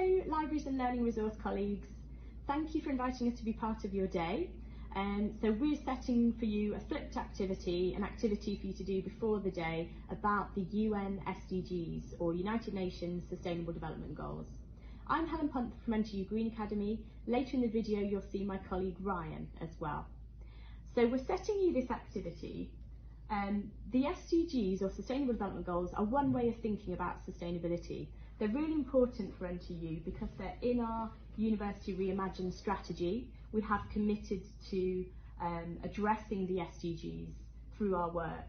Hello Libraries and Learning Resource colleagues, thank you for inviting us to be part of your day. So we're setting for you a flipped activity, an activity for you to do before the day about the UN SDGs, or United Nations Sustainable Development Goals. I'm Helen Punt from NTU Green Academy. Later in the video you'll see my colleague Ryan as well. So we're setting you this activity. The SDGs, or Sustainable Development Goals, are one way of thinking about sustainability. They're really important for NTU because they're in our University Reimagined strategy. We have committed to addressing the SDGs through our work.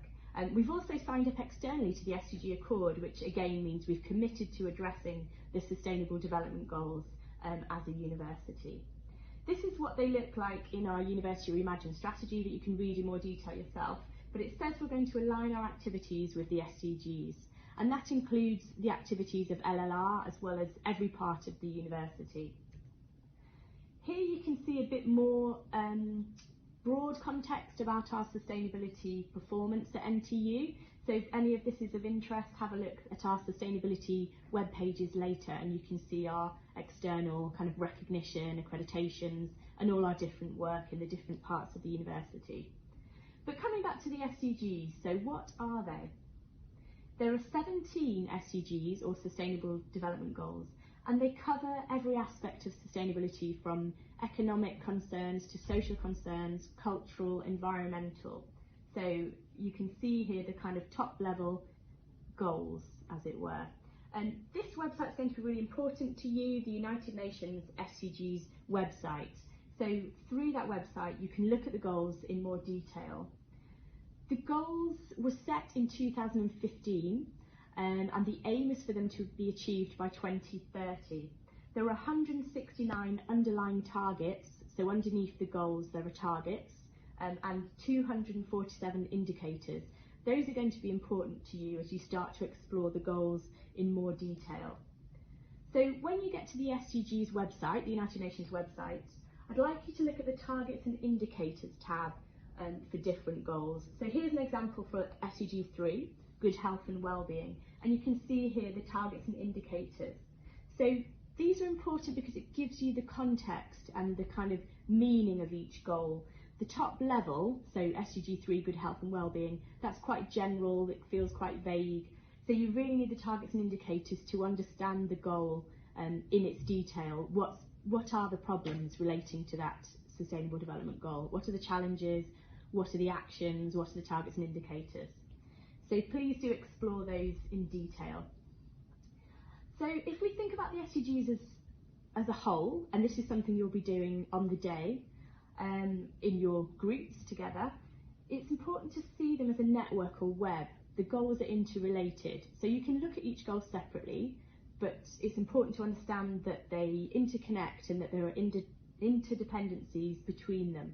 We've also signed up externally to the SDG Accord, which again means we've committed to addressing the Sustainable Development Goals as a university. This is what they look like in our University Reimagined strategy that you can read in more detail yourself, but it says we're going to align our activities with the SDGs. And that includes the activities of LLR as well as every part of the university. Here you can see a bit more broad context about our sustainability performance at NTU. So if any of this is of interest, have a look at our sustainability web pages later and you can see our external kind of recognition, accreditations and all our different work in the different parts of the university. But coming back to the SDGs, so what are they? There are 17 SDGs, or Sustainable Development Goals, and they cover every aspect of sustainability from economic concerns to social concerns, cultural, environmental. So you can see here the kind of top level goals, as it were. And this website is going to be really important to you, the United Nations SDGs website. So through that website you can look at the goals in more detail. The goals were set in 2015 and the aim is for them to be achieved by 2030. There are 169 underlying targets, so underneath the goals there are targets, and 247 indicators. Those are going to be important to you as you start to explore the goals in more detail. So when you get to the SDGs website, the United Nations website, I'd like you to look at the Targets and Indicators tab for different goals. So here's an example for SDG 3, Good Health and Wellbeing, and you can see here the targets and indicators. So these are important because it gives you the context and the kind of meaning of each goal. The top level, so SDG 3, Good Health and Wellbeing, that's quite general, it feels quite vague. So you really need the targets and indicators to understand the goal in its detail. What are the problems relating to that Sustainable Development Goal? What are the challenges? What are the actions? What are the targets and indicators? So please do explore those in detail. So if we think about the SDGs as a whole, and this is something you'll be doing on the day in your groups together, it's important to see them as a network or web. The goals are interrelated. So you can look at each goal separately, but it's important to understand that they interconnect and that there are interdependencies between them.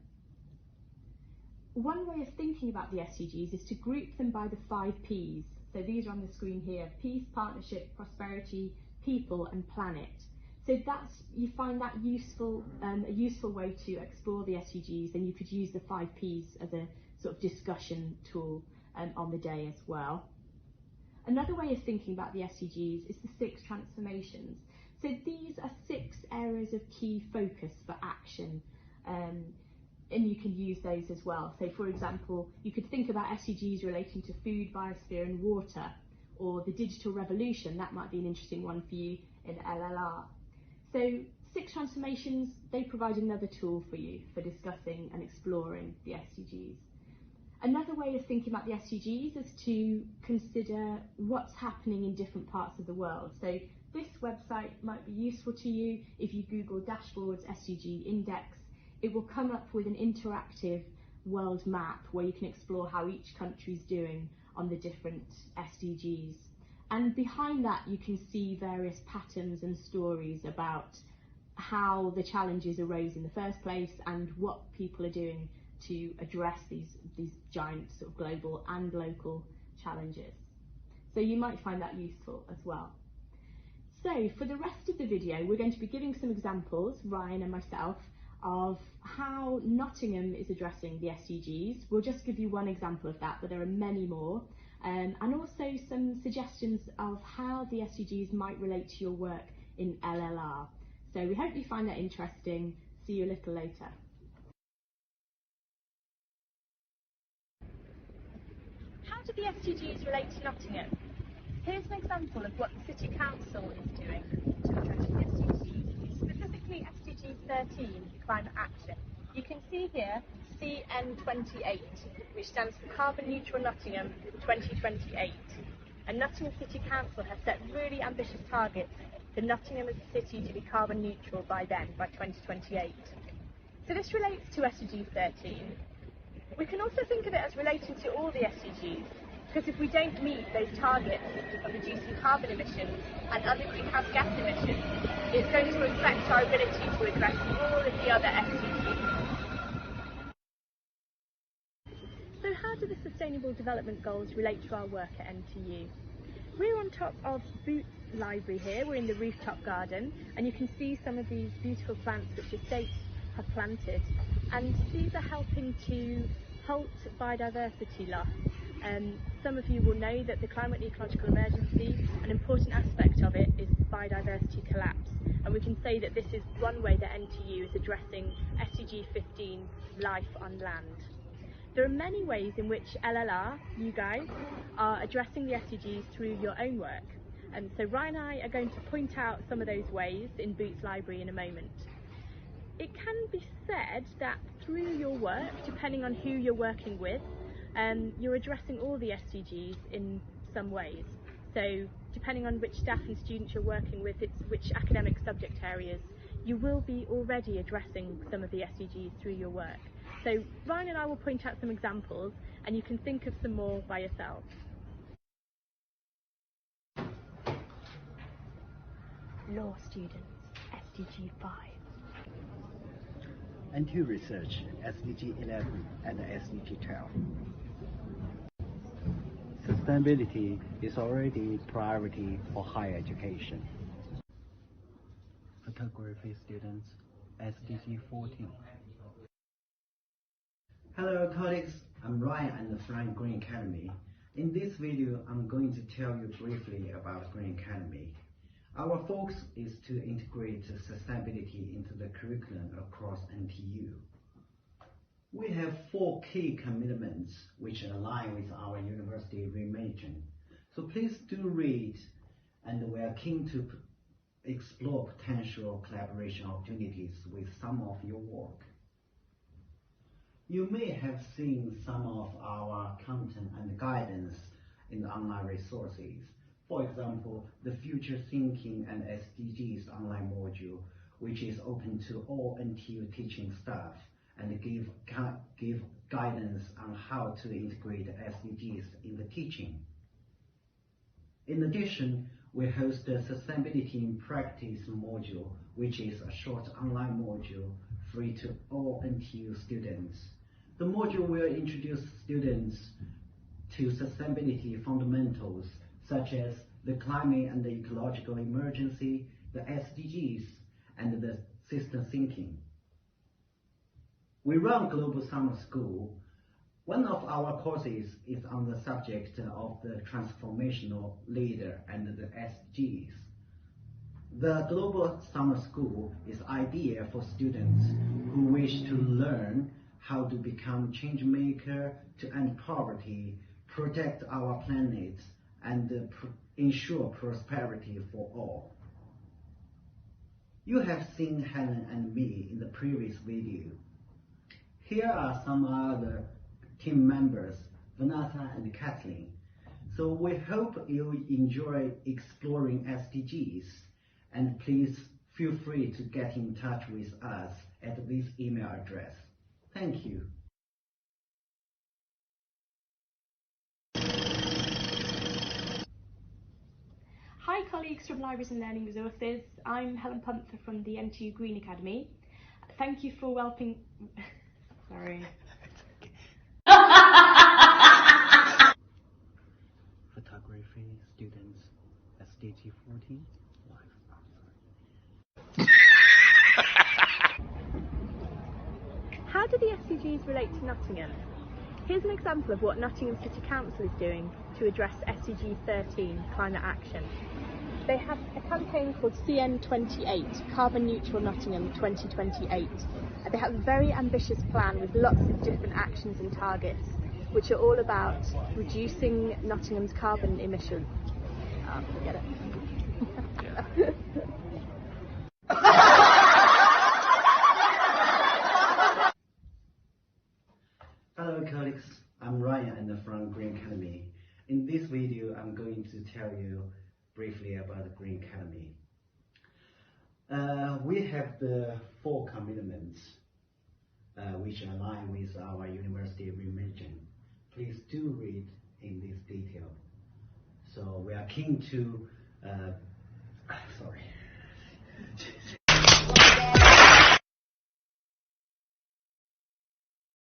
One way of thinking about the SDGs is to group them by the 5 Ps. So these are on the screen here: peace, partnership, prosperity, people and planet. So you find that useful, a useful way to explore the SDGs, and you could use the 5 Ps as a sort of discussion tool on the day as well. Another way of thinking about the SDGs is the 6 transformations. So these are 6 areas of key focus for action. And you can use those as well. So for example, you could think about SDGs relating to food, biosphere and water, or the digital revolution. That might be an interesting one for you in LLR. So 6 transformations, they provide another tool for you for discussing and exploring the SDGs. Another way of thinking about the SDGs is to consider what's happening in different parts of the world. So this website might be useful to you. If you Google Dashboards SDG Index, it will come up with an interactive world map where you can explore how each country is doing on the different SDGs. And behind that you can see various patterns and stories about how the challenges arose in the first place and what people are doing to address these giant sort of global and local challenges. So you might find that useful as well. So for the rest of the video we're going to be giving some examples, Ryan and myself, of how Nottingham is addressing the SDGs. We'll just give you one example of that, but there are many more. And also some suggestions of how the SDGs might relate to your work in LLR. So we hope you find that interesting. See you a little later. How do the SDGs relate to Nottingham? Here's an example of what the City Council is doing to address the SDGs, specifically SDG 13, Climate Action. You can see here CN28, which stands for Carbon Neutral Nottingham 2028. And Nottingham City Council has set really ambitious targets for Nottingham as a city to be carbon neutral by then, by 2028. So this relates to SDG 13. We can also think of it as relating to all the SDGs, because if we don't meet those targets of reducing carbon emissions and other greenhouse gas emissions, it's going to affect our ability to address all of the other SDGs. So how do the Sustainable Development Goals relate to our work at NTU? We're on top of Boots Library here, we're in the rooftop garden, and you can see some of these beautiful plants which estates have planted, and these are helping to halt biodiversity loss. Some of you will know that the climate and ecological emergency, an important aspect of it is biodiversity collapse, and we can say that this is one way that NTU is addressing SDG 15, life on land. There are many ways in which LLR, you guys, are addressing the SDGs through your own work. And so Ryan and I are going to point out some of those ways in Boots Library in a moment. It can be said that through your work, depending on who you're working with, you're addressing all the SDGs in some ways. So depending on which staff and students you're working with, which academic subject areas, you will be already addressing some of the SDGs through your work. So Ryan and I will point out some examples, and you can think of some more by yourself. Law students, SDG 5. NTU Research, SDG 11 and SDG 12. Sustainability is already a priority for higher education. Photography students, SDG 14. Hello colleagues, I'm Ryan from Green Academy. In this video, I'm going to tell you briefly about Green Academy. Our focus is to integrate sustainability into the curriculum across NTU. We have 4 key commitments which align with our university mission. So please do read, and we are keen to explore potential collaboration opportunities with some of your work. You may have seen some of our content and guidance in the online resources. For example, the Future Thinking and SDGs online module, which is open to all NTU teaching staff and give guidance on how to integrate SDGs in the teaching. In addition, we host the Sustainability in Practice module, which is a short online module free to all NTU students. The module will introduce students to sustainability fundamentals such as the climate and the ecological emergency, the SDGs, and the system thinking. We run Global Summer School. One of our courses is on the subject of the transformational leader and the SDGs. The Global Summer School is ideal for students who wish to learn how to become change maker, to end poverty, protect our planet, and ensure prosperity for all. You have seen Helen and me in the previous video. Here are some other team members, Vanessa and Kathleen. So we hope you enjoy exploring SDGs, and please feel free to get in touch with us at this email address. Thank you. Hi colleagues from Libraries and Learning Resources, I'm Helen Pumpher from the NTU Green Academy. Thank you for welcoming... Sorry. Photography students, SDG 14, How do the SDGs relate to Nottingham? Here's an example of what Nottingham City Council is doing to address SDG 13, Climate Action. They have a campaign called CN28, Carbon Neutral Nottingham 2028. They have a very ambitious plan with lots of different actions and targets, which are all about reducing Nottingham's carbon emissions. Forget it. Hello colleagues, I'm Ryan and from Green Academy. In this video, I'm going to tell you briefly about the Green Academy. We have the 4 commitments which align with our university mission. Please do read in this detail. So we are keen to